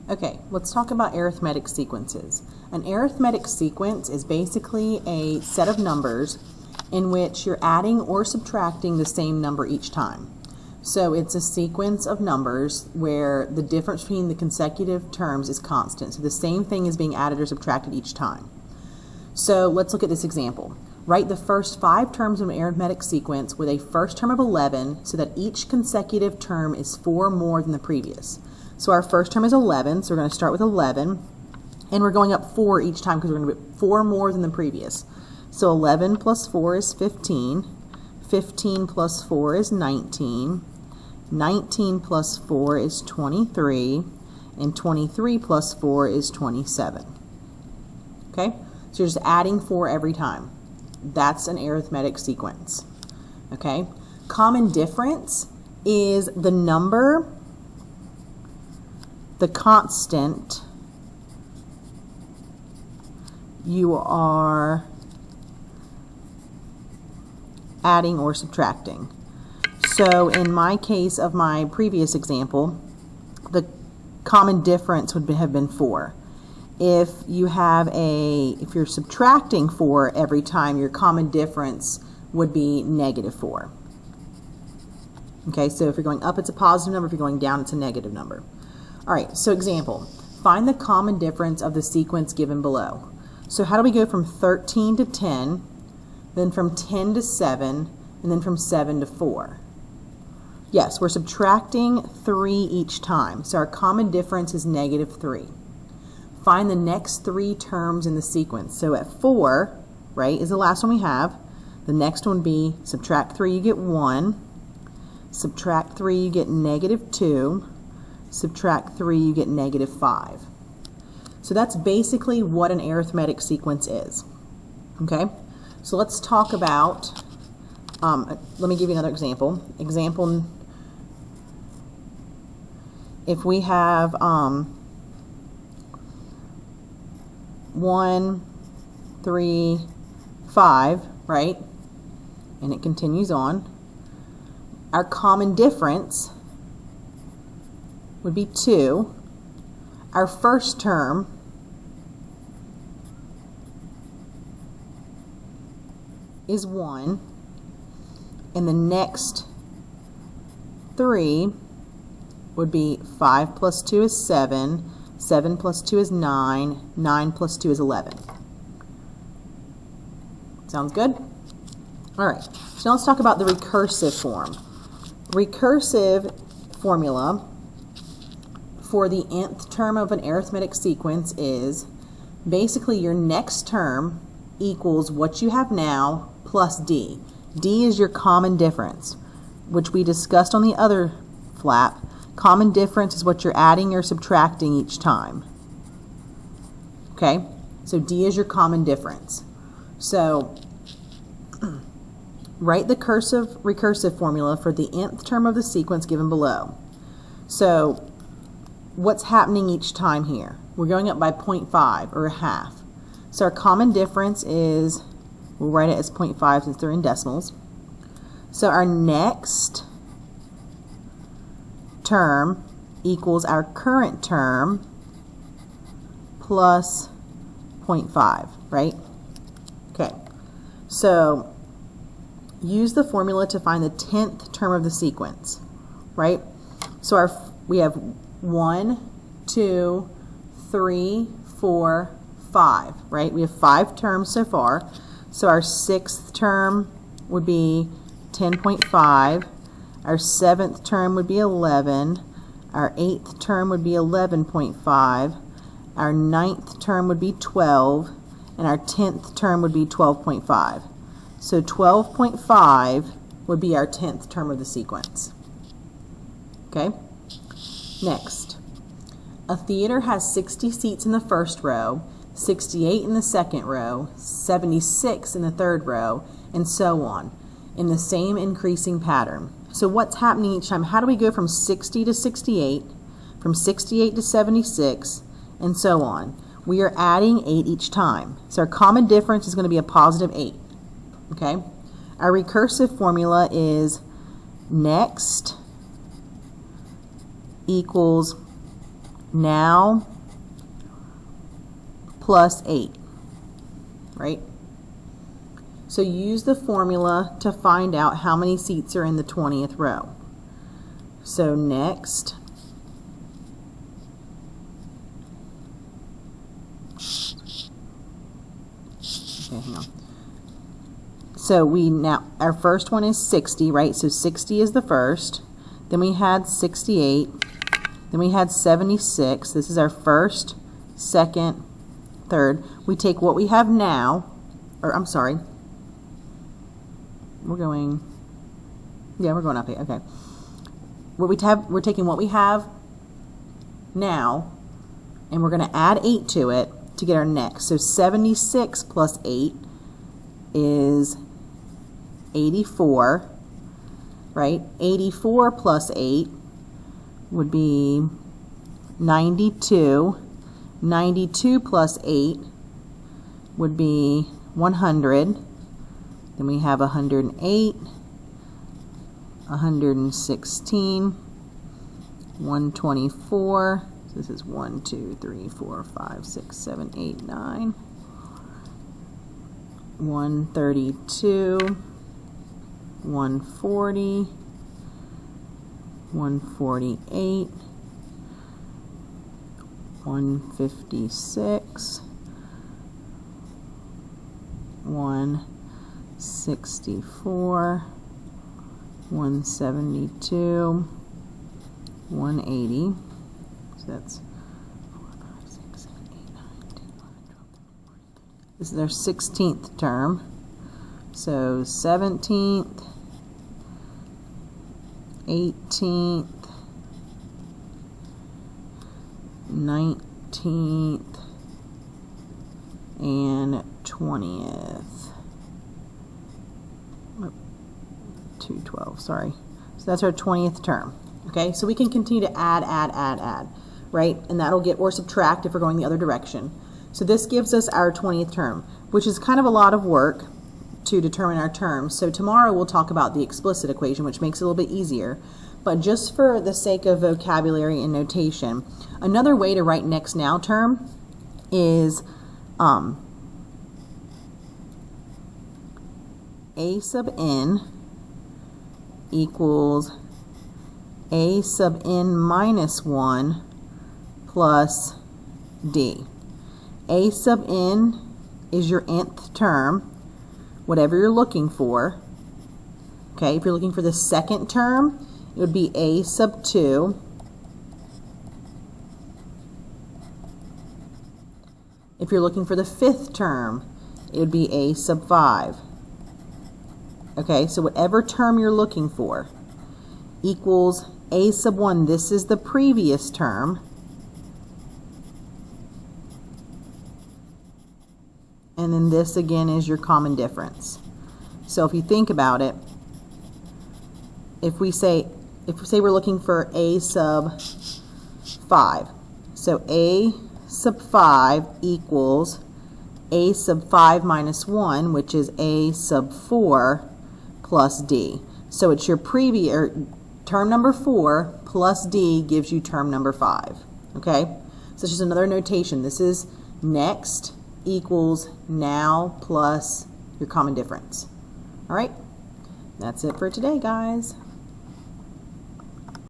Okay, let's talk about arithmetic sequences. An arithmetic sequence is basically a set of numbers in which you're adding or subtracting the same number each time. So it's a sequence of numbers where the difference between the consecutive terms is constant. So the same thing is being added or subtracted each time. So let's look at this example. Write the first 5 terms of an arithmetic sequence with a first term of 11 so that each consecutive term is 4 more than the previous. So our first term is 11, so we're going to start with 11, and we're going up 4 each time because we're going to get 4 more than the previous. So 11 plus 4 is 15, 15 plus 4 is 19, 19 plus 4 is 23, and 23 plus 4 is 27. Okay, so you're just adding 4 every time. That's an arithmetic sequence. Okay, common difference is the number, the constant you are adding or subtracting. So in my case of my previous example, the common difference would have been 4. If you're subtracting 4 every time, your common difference would be -4. Okay, so if you're going up, it's a positive number. If you're going down, it's a negative number. All right, so example, find the common difference of the sequence given below. So how do we go from 13 to 10, then from 10 to 7, and then from 7 to 4? Yes, we're subtracting 3 each time, so our common difference is -3. Find the next 3 terms in the sequence. So at 4, right, is the last one we have. The next one would be subtract 3, you get 1. Subtract 3, you get -2. Subtract 3, you get -5. So that's basically what an arithmetic sequence is. Okay, so let's talk about, let me give you another example. If we have 1, 3, 5, right, and it continues on, our common difference would be 2. Our first term is 1, and the next 3 would be 5 plus 2 is 7, 7 plus 2 is 9, 9 plus 2 is 11. Sounds good? All right, so now let's talk about the recursive form. Recursive formula for the nth term of an arithmetic sequence is basically your next term equals what you have now plus d. D is your common difference, which we discussed on the other flap. Common difference is what you're adding or subtracting each time. Okay, so D is your common difference. So write the recursive formula for the nth term of the sequence given below. So what's happening each time here? We're going up by 0.5 or a half. So our common difference is, we'll write it as 0.5 since they're in decimals. So our next term equals our current term plus 0.5, right? Okay, so use the formula to find the 10th term of the sequence, right? So we have 1, 2, 3, 4, 5, right? We have 5 terms so far. So our 6th term would be 10.5. Our 7th term would be 11. Our 8th term would be 11.5. Our 9th term would be 12. And our 10th term would be 12.5. So 12.5 would be our 10th term of the sequence. Okay? Next, a theater has 60 seats in the first row, 68 in the second row, 76 in the third row, and so on, in the same increasing pattern. So what's happening each time? How do we go from 60 to 68, from 68 to 76, and so on? We are adding 8 each time. So our common difference is going to be a positive 8. Okay? Our recursive formula is next equals now plus 8, right? So use the formula to find out how many seats are in the 20th row. So next, okay, hang on. So our first one is 60, right? So 60 is the first. Then we had 68. Then we had 76. This is our first, second, third. We take what we have now, or I'm sorry. We're going up here, okay. We're taking what we have now, and we're going to add 8 to it to get our next. So 76 plus 8 is 84, right? 84 plus 8 would be 92. 92 plus 8 would be 100. Then we have 108, 116, 124. So this is 1, 2, 3, 4, 5, 6, 7, 8, 9. 132, 140, 148, 156, 164, 172, 180. So that's 4, 5, 6, 7, 8, 9, 10, 11, 12, 13, 14. This is our 16th term. So 17th, 18th, 19th, and 20th. 212, sorry. So that's our 20th term. Okay, so we can continue to add, right? And that'll get, or subtract if we're going the other direction. So this gives us our 20th term, which is kind of a lot of work to determine our terms. So tomorrow we'll talk about the explicit equation, which makes it a little bit easier. But just for the sake of vocabulary and notation, another way to write next now term is A sub n equals A sub n minus 1 plus D. A sub n is your nth term, whatever you're looking for. Okay, if you're looking for the second term, it would be A sub 2. If you're looking for the fifth term, it would be A sub 5. Okay, so whatever term you're looking for equals A sub 1. This is the previous term. And then this again is your common difference. So if you think about it, if we say we're looking for A sub 5, so A sub 5 equals A sub 5 minus 1, which is A sub 4 plus D. So it's your previous term number 4 plus D gives you term number 5. Okay, so it's just another notation. This is next equals now plus your common difference. All right, that's it for today, guys.